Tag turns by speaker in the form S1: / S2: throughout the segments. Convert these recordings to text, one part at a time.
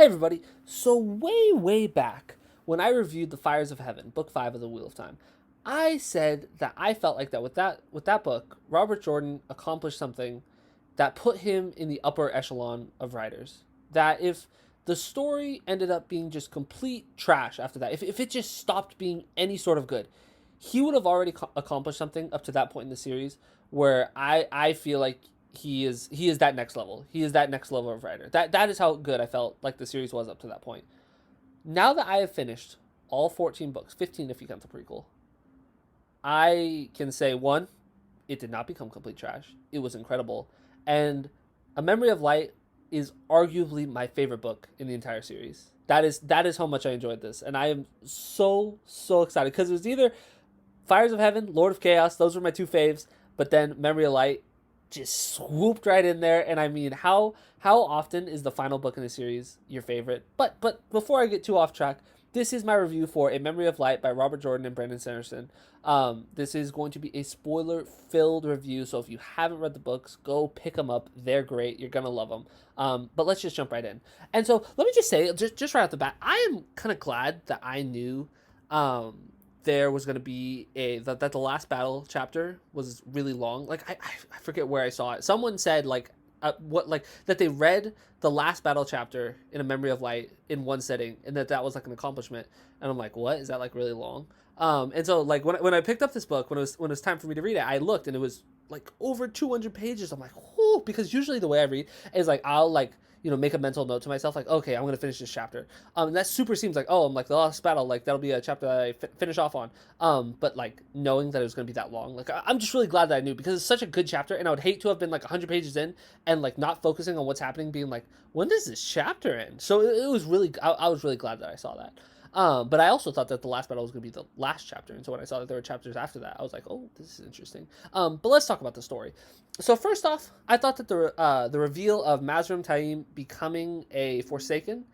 S1: everybody. So way back when I reviewed The Fires of Heaven, book 5 of the Wheel of Time, I said that I felt like that with that book, Robert Jordan accomplished something that put him in the upper echelon of writers. That if the story ended up being just complete trash after that, if it just stopped being any sort of good, he would have already accomplished something up to that point in the series where I feel like he is that next level. He is that next level of writer. That is how good I felt like the series was up to that point. Now that I have finished all 14 books, 15 if you count the prequel, I can say one, it did not become complete trash. It was incredible. And A Memory of Light is arguably my favorite book in the entire series. That is how much I enjoyed this. And I am so excited because it was either Fires of Heaven, Lord of Chaos, those were my two faves, but then Memory of Light just swooped right in there. And I mean, how often is the final book in the series your favorite? But before I get too off track, this is my review for A Memory of Light by Robert Jordan and Brandon Sanderson. This is going to be a spoiler-filled review, so if you haven't read the books, go pick them up. They're great. You're going to love them. But let's just jump right in. And so let me just say, just right off the bat, I am kind of glad that I knew there was going to be that the last battle chapter was really long. Like, I forget where I saw it. Someone said, like, that they read the last battle chapter in A Memory of Light in one sitting, and that was like an accomplishment. And I'm like, what is that, like, really long? And so, like, when I picked up this book, when it was time for me to read it, I looked and it was like over 200 pages. I'm like, whoo, because usually the way I read is like I'll like make a mental note to myself, like, okay, I'm gonna finish this chapter. And that super seems like, oh, I'm like the last battle, like that'll be a chapter that I finish off on. But like knowing that it was gonna be that long, like I'm just really glad that I knew, because it's such a good chapter, and I would hate to have been like 100 pages in and like not focusing on what's happening, being like, when does this chapter end? So it was really, I was really glad that I saw that. But I also thought that the last battle was going to be the last chapter. And so when I saw that there were chapters after that, I was like, oh, this is interesting. But let's talk about the story. So first off, I thought that the reveal of Mazrim Taim becoming a Forsaken,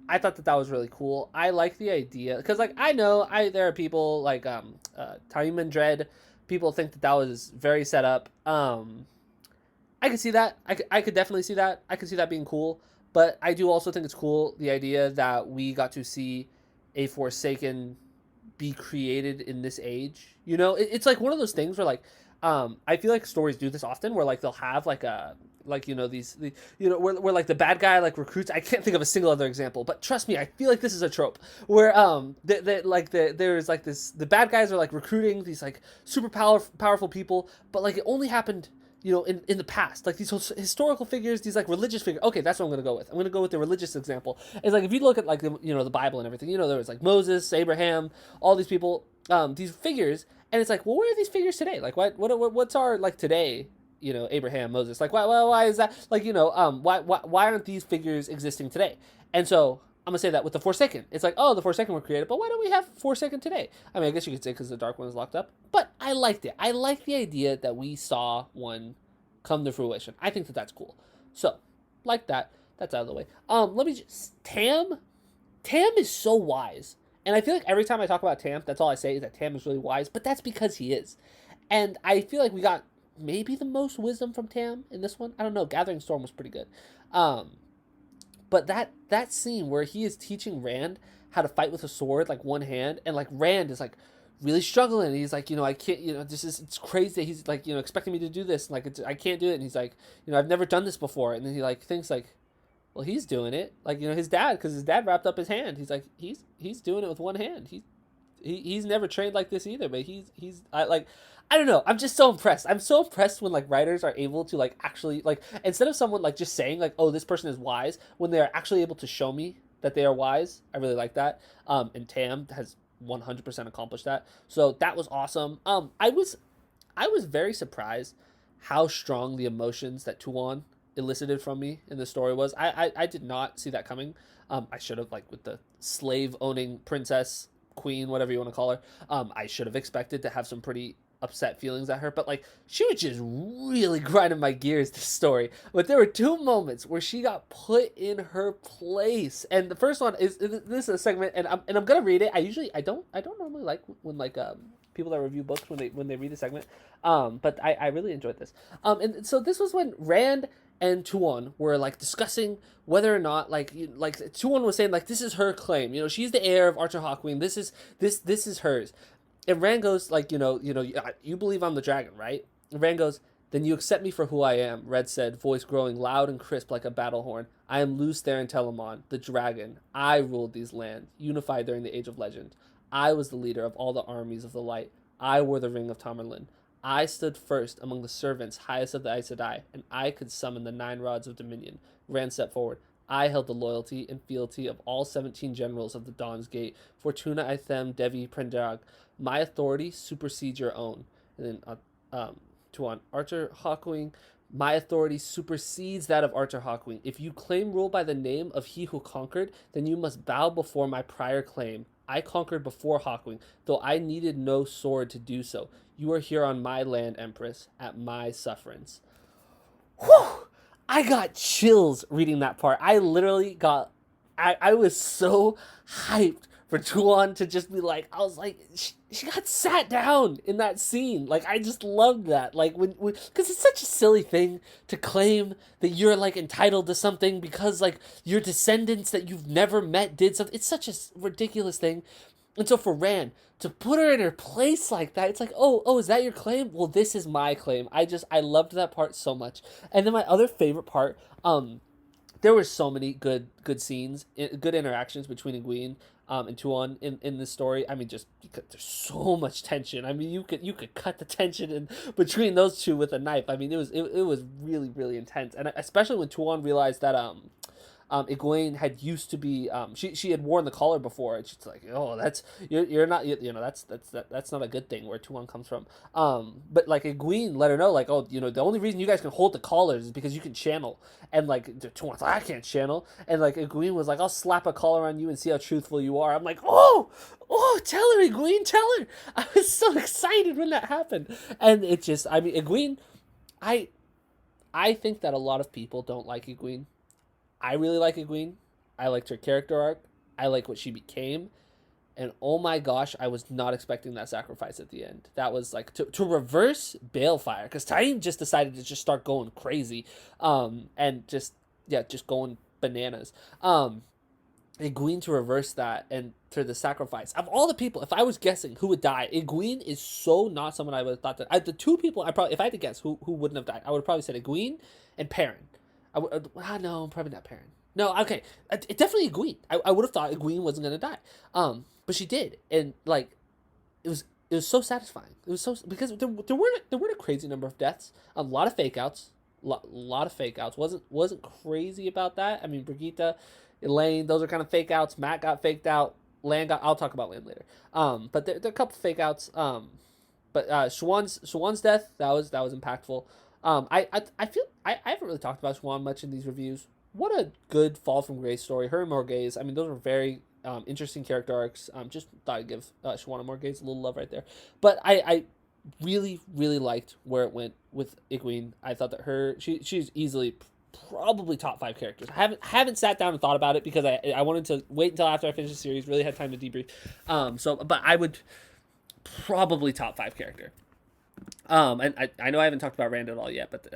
S1: I thought that was really cool. I like the idea, because like I know there are people like Taim and Dread. People think that was very set up. I could see that. I could definitely see that. I could see that being cool. But I do also think it's cool, the idea that we got to see a Forsaken be created in this age. It's like one of those things where like I feel like stories do this often, where like they'll have like a where like the bad guy like recruits. I can't think of a single other example, but trust me, I feel like this is a trope where there's like this, the bad guys are like recruiting these like super powerful people, but like it only happened in the past, like these historical figures, these like religious figures. Okay, that's what I'm going to go with. I'm going to go with the religious example. It's like, if you look at like the Bible and everything, there was like Moses, Abraham, all these people, these figures, and it's like, well, where are these figures today? Like, what's our like today? Abraham, Moses. Like, why is that? Like, why aren't these figures existing today? And so I'm gonna say that with the Forsaken, it's like, oh, the Forsaken were created, but why don't we have Forsaken today? I mean, I guess you could say because the Dark One is locked up, but I liked it. I like the idea that we saw one come to fruition. I think that that's cool. So, like that. That's out of the way. Let me just Tam is so wise, and I feel like every time I talk about Tam, that's all I say is that Tam is really wise. But that's because he is, and I feel like we got maybe the most wisdom from Tam in this one. I don't know. Gathering Storm was pretty good. But that scene where he is teaching Rand how to fight with a sword, like one hand, and like Rand is like really struggling. And he's like, I can't, it's crazy that he's like, expecting me to do this. Like, I can't do it. And he's like, I've never done this before. And then he like thinks like, well, he's doing it. Like, his dad, because his dad wrapped up his hand. He's like, he's doing it with one hand. He's never trained like this either. But I don't know. I'm just so impressed. I'm so impressed when like writers are able to like actually like, instead of someone like just saying like, oh, this person is wise, when they are actually able to show me that they are wise. I really like that. And Tam has 100% accomplished that. So that was awesome. I was very surprised how strong the emotions that Tuon elicited from me in the story was. I did not see that coming. I should have, like with the slave owning princess, queen, whatever you want to call her. I should have expected to have some pretty upset feelings at her, but like she was just really grinding my gears, this story. But there were two moments where she got put in her place, and the first one is, this is a segment, and I'm gonna read it. I don't normally like when like people that review books when they read the segment. But I really enjoyed this. And so this was when Rand and Tuon were like discussing whether or not like Tuon was saying like this is her claim. You know, she's the heir of Archer Hawkwing. This is hers. And Rand goes like, you believe I'm the dragon, right? And Rand goes, then you accept me for who I am, Red said, voice growing loud and crisp like a battle horn. I am Lews Therin Telamon, the dragon. I ruled these lands, unified during the Age of Legend. I was the leader of all the armies of the light. I wore the ring of Tamerlane. I stood first among the servants, highest of the Aes Sedai, and I could summon the 9 rods of dominion. Rand stepped forward. I held the loyalty and fealty of all 17 generals of the Dawn's Gate, Fortuna Aethem Devi Prenderag. My authority supersedes your own. And then Tuon, Archer Hawkwing, my authority supersedes that of Archer Hawkwing. If you claim rule by the name of he who conquered, then you must bow before my prior claim. I conquered before Hawkwing, though I needed no sword to do so. You are here on my land, Empress, at my sufferance. Whew! I got chills reading that part. I literally got... I was so hyped for Tuon to just be like, I was like, she got sat down in that scene. Like, I just loved that. Like, because it's such a silly thing to claim that you're, like, entitled to something because, like, your descendants that you've never met did something. It's such a ridiculous thing. And so for Rand, to put her in her place like that, it's like, oh, is that your claim? Well, this is my claim. I loved that part so much. And then my other favorite part, there were so many good scenes, good interactions between Egwene and Tuon in this story. I mean, just because there's so much tension. I mean, you could cut the tension in between those two with a knife. I mean, it was really, really intense, and especially when Tuon realized that Egwene had used to be she had worn the collar before, and she's like, oh, that's you're not that's not a good thing where Tuon comes from. But like Egwene let her know like, oh, the only reason you guys can hold the collars is because you can channel, and like Tuon's like, I can't channel, and like Egwene was like, I'll slap a collar on you and see how truthful you are. I'm like, oh, tell her, Egwene, tell her. I was so excited when that happened, and it just, I mean, Egwene, I think that a lot of people don't like Egwene. I really like Egwene. I liked her character arc. I like what she became. And oh my gosh, I was not expecting that sacrifice at the end. That was like to reverse Balefire, because Tyene just decided to just start going crazy, and just going bananas. Egwene to reverse that and for the sacrifice of all the people. If I was guessing who would die, Egwene is so not someone I would have thought that. The two people I probably, if I had to guess who wouldn't have died, I would have probably said Egwene and Perrin. No, probably not Perrin. No, okay, it definitely Egwene. I would have thought Egwene wasn't gonna die, but she did, and like, it was so satisfying. It was so, because there weren't a crazy number of deaths, a lot of fake outs, lot of fake outs. Wasn't crazy about that. I mean, Brigitte, Elaine, those are kind of fake outs. Matt got faked out. Lan got. I'll talk about Lan later. But there are a couple fake outs. But Siobhan's death, that was impactful. I feel I haven't really talked about Siobhan much in these reviews. What a good Fall from Grace story. Her and Morghese, I mean, those were very interesting character arcs. Just thought I'd give Siobhan and Morghese a little love right there. But I really, really liked where it went with Egwene. I thought that she's easily probably top 5 characters. I haven't sat down and thought about it because I wanted to wait until after I finished the series, really had time to debrief. But I would probably top 5 character. And I know I haven't talked about Rand at all yet, but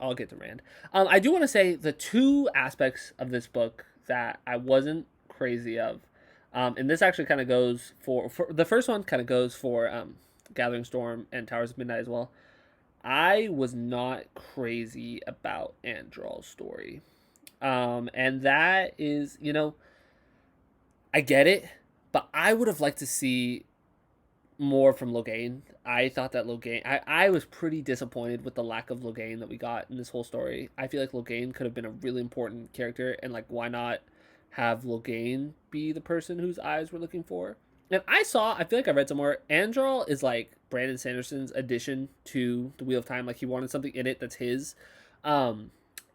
S1: I'll get to Rand. I do want to say the 2 aspects of this book that I wasn't crazy of, and this actually kind of goes for the first one, kind of goes for Gathering Storm and Towers of Midnight as well. I was not crazy about Androl's story, and that is, I get it, but I would have liked to see more from Logain. I thought that Logain, I was pretty disappointed with the lack of Logain that we got in this whole story. I feel like Logain could have been a really important character, and like, why not have Logain be the person whose eyes we're looking for? And I feel like I read somewhere, Androl is like Brandon Sanderson's addition to the Wheel of Time. Like, he wanted something in it that's his.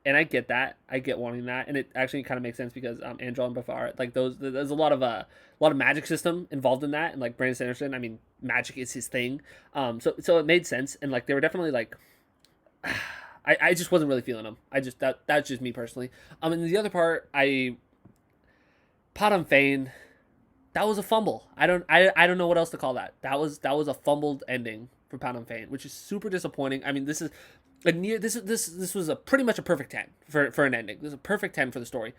S1: And I get that. I get wanting that, and it actually kind of makes sense because Androl and Bafar, like, there's a lot of magic system involved in that, and like Brandon Sanderson, I mean, magic is his thing. So it made sense, and like, they were definitely like, I just wasn't really feeling them. That's just me personally. And the other part, Padam Fane, that was a fumble. I don't know what else to call that. That was a fumbled ending for Pound and Fane, which is super disappointing. I mean, this is a near this was a pretty much a perfect 10 for an ending. This is a perfect 10 for the story.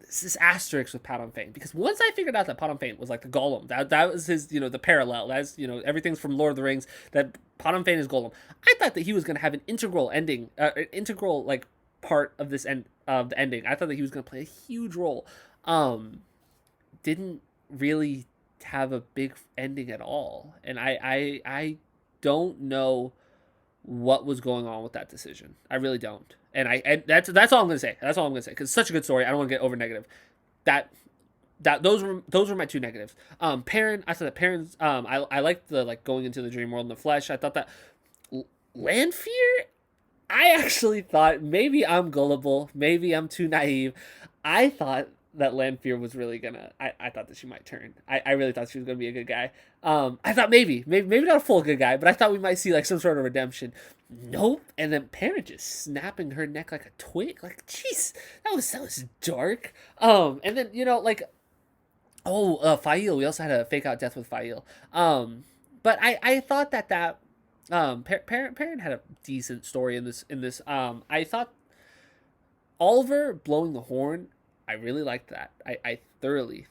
S1: This asterisk with Pound and Fane, because once I figured out that Pound and Fane was like the Golem, that was his, the parallel. That's, everything's from Lord of the Rings. That Pound and Fane is Golem. I thought that he was gonna have an integral ending, an integral like part of this end of the ending. I thought that he was gonna play a huge role. Didn't really have a big ending at all, and I don't know what was going on with that decision. I really don't. And that's all I'm gonna say. That's all I'm gonna say, because it's such a good story. I don't want to get over negative. That those were my two negatives. Perrin, I said that Perrin's I liked the like going into the dream world in the flesh. I thought that Lanfear, I actually thought, maybe I'm gullible, maybe I'm too naive. I thought that Lanfear was really gonna. I thought that she might turn. I really thought she was gonna be a good guy. I thought maybe not a full good guy, but I thought we might see like some sort of redemption. Nope. And then Perrin just snapping her neck like a twig. Like, jeez, that was dark. And then like, Fail. We also had a fake out death with Fail. But I thought that Perrin had a decent story in this. I thought Oliver blowing the horn, I really liked that. I thoroughly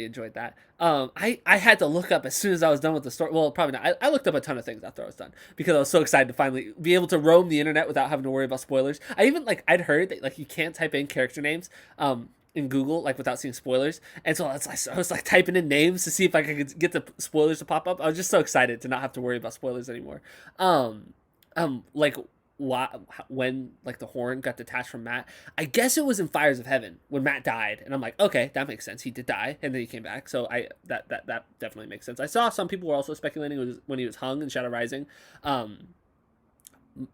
S1: enjoyed that. I had to look up as soon as I was done with the story. Well, probably not. I looked up a ton of things after I was done, because I was so excited to finally be able to roam the internet without having to worry about spoilers. I even I'd heard that like you can't type in character names in Google like without seeing spoilers, and so I was like typing in names to see if I could get the spoilers to pop up. I was just so excited to not have to worry about spoilers anymore. Like, why, when like the horn got detached from Matt, I guess it was in Fires of Heaven when Matt died, and I'm like, okay, that makes sense. He did die, and then he came back, so that definitely makes sense. I saw some people were also speculating it was when he was hung in Shadow Rising.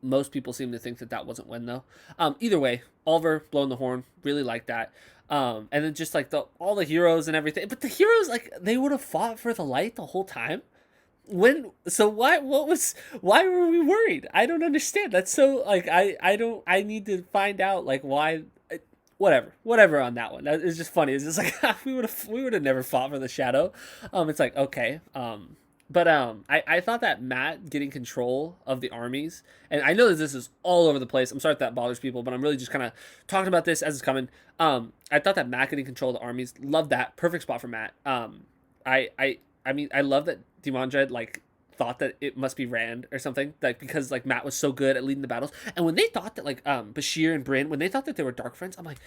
S1: Most people seem to think that wasn't when, though. Either way, Oliver blowing the horn, really like that. And then just like all the heroes and everything, but the heroes, like, they would have fought for the light the whole time. Why were we worried? I don't understand. That's so like, I need to find out like why. Whatever on that one. That is just funny. It's just like we would have never fought for the shadow. It's like, okay. But I thought that Matt getting control of the armies, and I know that this is all over the place. I'm sorry if that bothers people, but I'm really just kind of talking about this as it's coming. I thought that Matt getting control of the armies, love that. Perfect spot for Matt. I mean, I love that Demandred like thought that it must be Rand or something, like, because like Matt was so good at leading the battles. And when they thought that like Bashir and Bryn, when they thought that they were dark friends, I'm like,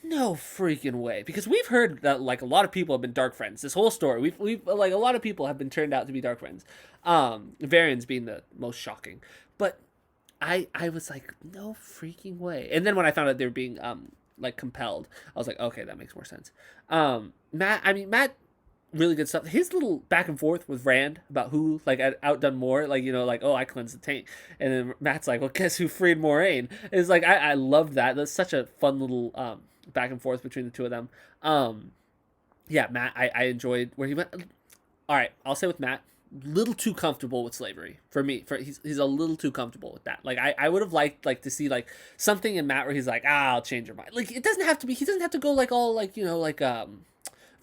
S1: no freaking way, because we've heard that like a lot of people have been dark friends this whole story. We've like a lot of people have been turned out to be dark friends. Varians being the most shocking, but I was like, no freaking way. And then when I found out they were being like compelled, I was like, okay, that makes more sense. Matt, really good stuff. His little back and forth with Rand about who like had outdone more, like, like, oh, I cleansed the taint, and then Matt's like, well, guess who freed Moraine? It's like, I loved that. That's such a fun little back and forth between the two of them. Yeah, Matt, I enjoyed where he went. All right, I'll say with Matt, little too comfortable with slavery for me. He's a little too comfortable with that. Like, I would have liked like to see like something in Matt where he's like, I'll change your mind. Like, it doesn't have to be. He doesn't have to go like all like like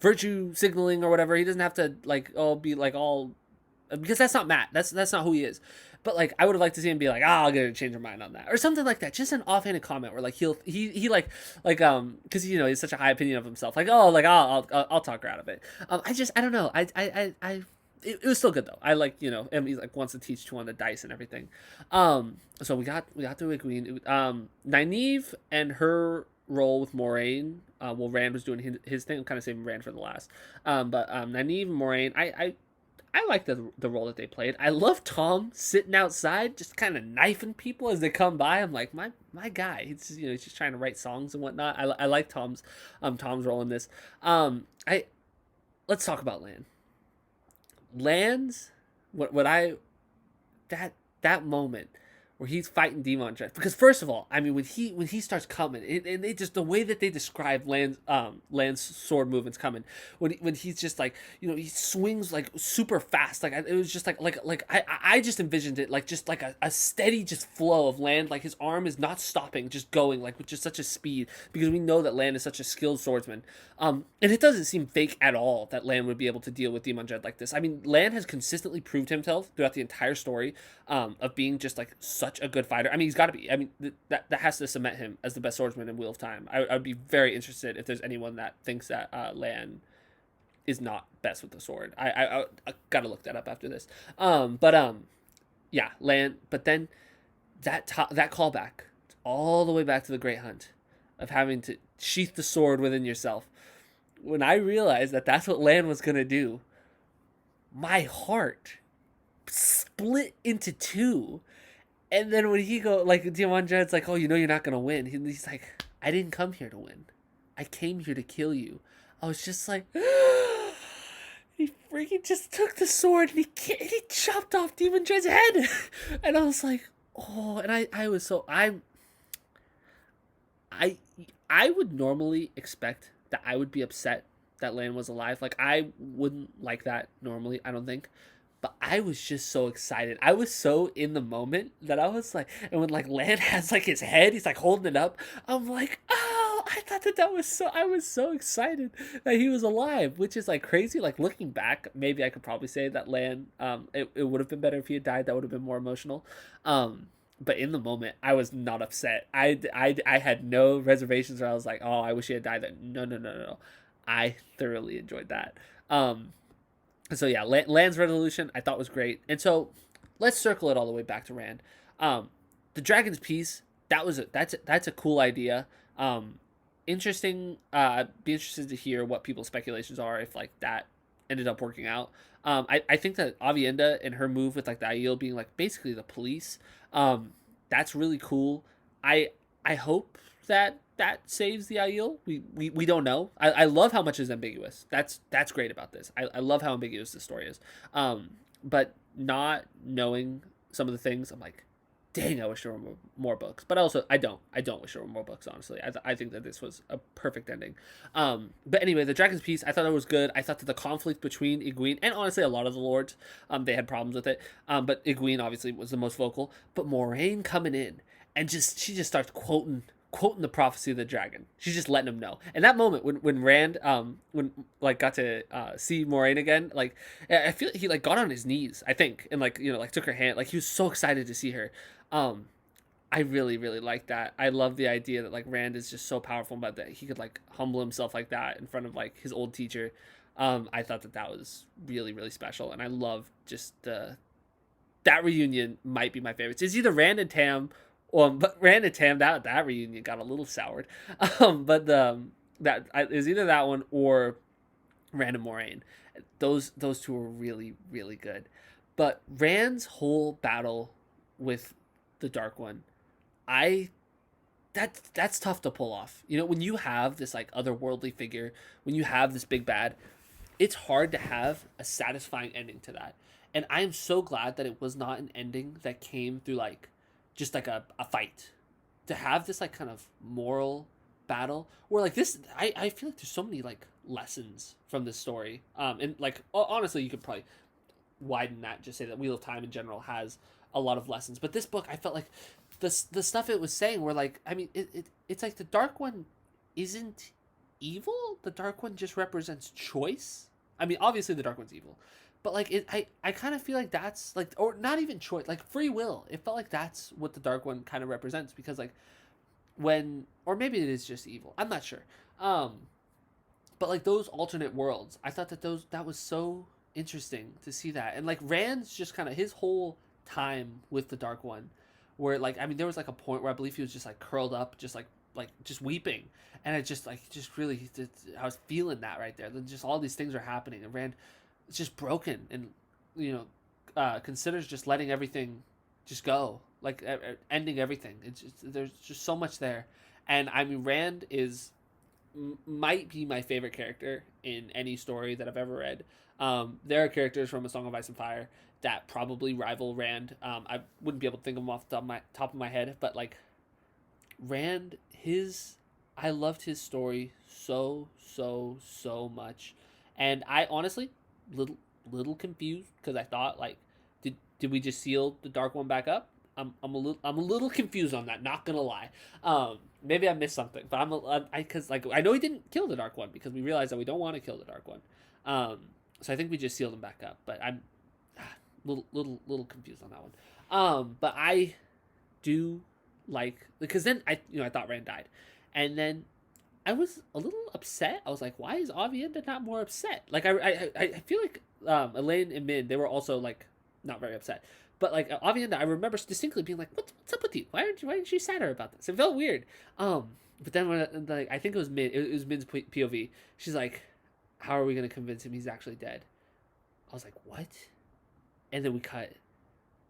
S1: virtue signaling or whatever. He doesn't have to like all be like all, because that's not Matt. That's not who he is. But like, I would have liked to see him be like, I'll get her to change her mind on that or something like that. Just an offhanded comment where like he like because he's such a high opinion of himself. Like, oh, like I'll talk her out of it. I don't know. It was still good though. I like, and he like wants to teach two on the dice and everything. So we got through a queen. Nynaeve and her role with Moraine. Well, Rand was doing his thing. I'm kind of saving Rand for the last. But Nynaeve and Moraine, I like the role that they played. I love Tom sitting outside, just kind of knifing people as they come by. I'm like, my guy. He's just, he's just trying to write songs and whatnot. I like Tom's role in this. Let's talk about Lan. Lan's that moment where he's fighting Demon Dread. Because first of all, I mean, when he starts coming, and they just the way that they describe Land's sword movements coming, when he's just like, he swings like super fast, like it was just like I just envisioned it like just like a steady just flow of Land, like his arm is not stopping, just going like with just such a speed, because we know that Land is such a skilled swordsman. And it doesn't seem fake at all that Land would be able to deal with Demon Dread like this. I mean, Land has consistently proved himself throughout the entire story, of being just like such a good fighter. I mean, he's got to be. I mean, that has to cement him as the best swordsman in Wheel of Time. I'd be very interested if there's anyone that thinks that Land is not best with the sword. I gotta look that up after this. Yeah, Land. But then that callback all the way back to the Great Hunt of having to sheath the sword within yourself. When I realized that that's what Land was gonna do, my heart split into two. And then when he go like Diamond Dread's like, oh, you're not gonna win. He's like, I didn't come here to win. I came here to kill you. I was just like, he freaking just took the sword and he chopped off Demon Dread's head. And I was like, oh, and I was so I would normally expect that I would be upset that Land was alive. Like, I wouldn't like that normally, I don't think. But I was just so excited. I was so in the moment that I was like, and when like Land has like his head, he's like holding it up. I'm like, oh, I thought that was so. I was so excited that he was alive, which is like crazy. Like looking back, maybe I could probably say that Land, it would have been better if he had died. That would have been more emotional. But in the moment, I was not upset. I had no reservations where I was like, oh, I wish he had died. No, no, no, no, no. I thoroughly enjoyed that. So yeah, Land's resolution I thought was great, and so let's circle it all the way back to Rand. The Dragon's Peace, that's a cool idea. Interesting. Be interested to hear what people's speculations are if like that ended up working out. I think that Avienda and her move with like the Aiel being like basically the police, that's really cool. I hope that saves the Aiel. We don't know. I love how much is ambiguous. That's great about this. I love how ambiguous the story is. But not knowing some of the things, I'm like, dang, I wish there were more books. But also, I don't wish there were more books, honestly. I think that this was a perfect ending. But anyway, the Dragon's Peace, I thought it was good. I thought that the conflict between Egwene, and honestly a lot of the lords, they had problems with it. But Egwene obviously was the most vocal. But Moraine coming in, and she just starts quoting the prophecy of the dragon. She's just letting him know. And that moment when Rand when like got to see Moraine again, like I feel like he like got on his knees, I think, and like like took her hand. Like he was so excited to see her. I really really like that. I love the idea that like Rand is just so powerful, but that he could like humble himself like that in front of like his old teacher. I thought that was really really special, and I love just that reunion might be my favorite. It's either Rand and Tam. But Rand and Tam, that reunion got a little soured. But that is either that one or Rand and Moraine. Those two were really really good. But Rand's whole battle with the Dark One, that's tough to pull off. When you have this like otherworldly figure, when you have this big bad, it's hard to have a satisfying ending to that. And I am so glad that it was not an ending that came through like just like a fight. To have this like kind of moral battle where like this, I feel like there's so many like lessons from this story. And like honestly, you could probably widen that, just say that Wheel of Time in general has a lot of lessons. But this book, I felt like the stuff it was saying were like, I mean, it's like the Dark One isn't evil. The Dark One just represents choice. I mean, obviously the Dark One's evil. But like I kind of feel like that's like, or not even choice, like free will. It felt like that's what the Dark One kind of represents, because like or maybe it is just evil. I'm not sure. But like those alternate worlds, I thought that was so interesting to see that. And like Rand's just kind of his whole time with the Dark One, where like I mean there was like a point where I believe he was just like curled up, just like just weeping, and it just like just really I was feeling that right there. Then just all these things are happening, and Rand. It's just broken, and considers just letting everything just go, like ending everything. There's just so much there, and I mean Rand is might be my favorite character in any story that I've ever read. There are characters from A Song of Ice and Fire that probably rival Rand. I wouldn't be able to think of them off the top of my head, but like Rand, I loved his story so much, and I honestly little little confused because I thought like, did we just seal the Dark One back up? I'm a little confused on that. Not gonna lie. Maybe I missed something, but because like I know he didn't kill the Dark One because we realized that we don't want to kill the Dark One. So I think we just sealed him back up, but I'm little confused on that one. But I do like because then I thought Rand died, and then I was a little upset. I was like, why is Avienda not more upset? Like I feel like Elaine and Min, they were also like not very upset. But like Avienda, I remember distinctly being like, "What's up with you? Why aren't you sadder about this?" It felt weird. But then when like I think it was Min, it was Min's POV. She's like, "How are we gonna convince him he's actually dead?" I was like, "What?" And then we cut,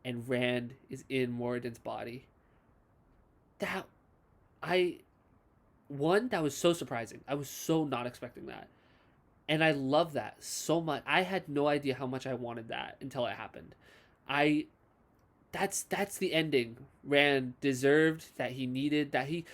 S1: and Rand is in Moradin's body. That I that was so surprising. I was so not expecting that. And I love that so much. I had no idea how much I wanted that until it happened. I that's the ending Rand deserved, that he needed, that he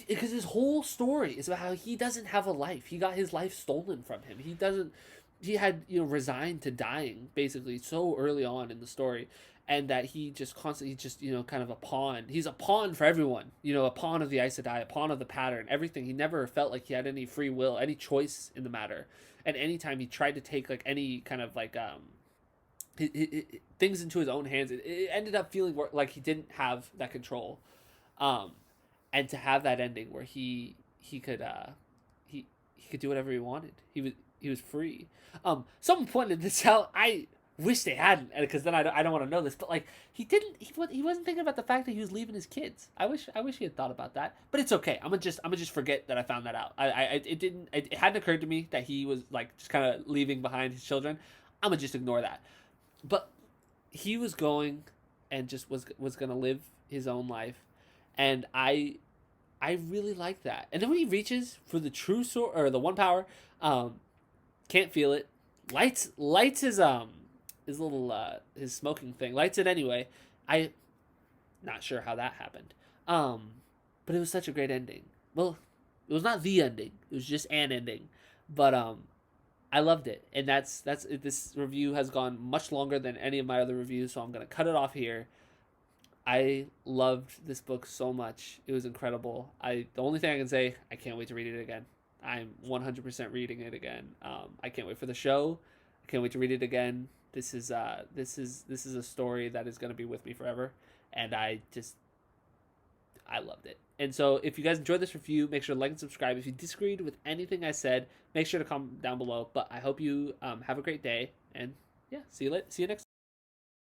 S1: because his whole story is about how he doesn't have a life. He got his life stolen from him. He had resigned to dying basically so early on in the story, and that he just constantly just kind of a pawn. He's a pawn for everyone. A pawn of the Aes Sedai, a pawn of the pattern, everything. He never felt like he had any free will, any choice in the matter. And anytime he tried to take like any kind of like things into his own hands, it ended up feeling like he didn't have that control. And to have that ending where he could he could do whatever he wanted. He was free. Someone pointed this out. I wish they hadn't, because then I don't want to know this. But like he wasn't thinking about the fact that he was leaving his kids. I wish he had thought about that. But it's okay. I'm gonna just forget that I found that out. It hadn't occurred to me that he was like just kind of leaving behind his children. I'm gonna just ignore that. But he was going and just was gonna live his own life, and I really like that. And then when he reaches for the true sword or the one power, can't feel it. Lights his little his smoking thing. Lights it anyway. I not sure how that happened. But it was such a great ending. Well, it was not the ending. It was just an ending. But I loved it, and that's this review has gone much longer than any of my other reviews, so I'm gonna cut it off here. I loved this book so much. It was incredible. The only thing I can say, I can't wait to read it again. I'm 100% reading it again. I can't wait for the show. I can't wait to read it again. This is a story that is going to be with me forever, and I loved it. And so if you guys enjoyed this review, make sure to like and subscribe. If you disagreed with anything I said, make sure to comment down below. But I hope you have a great day, and yeah, see you next time.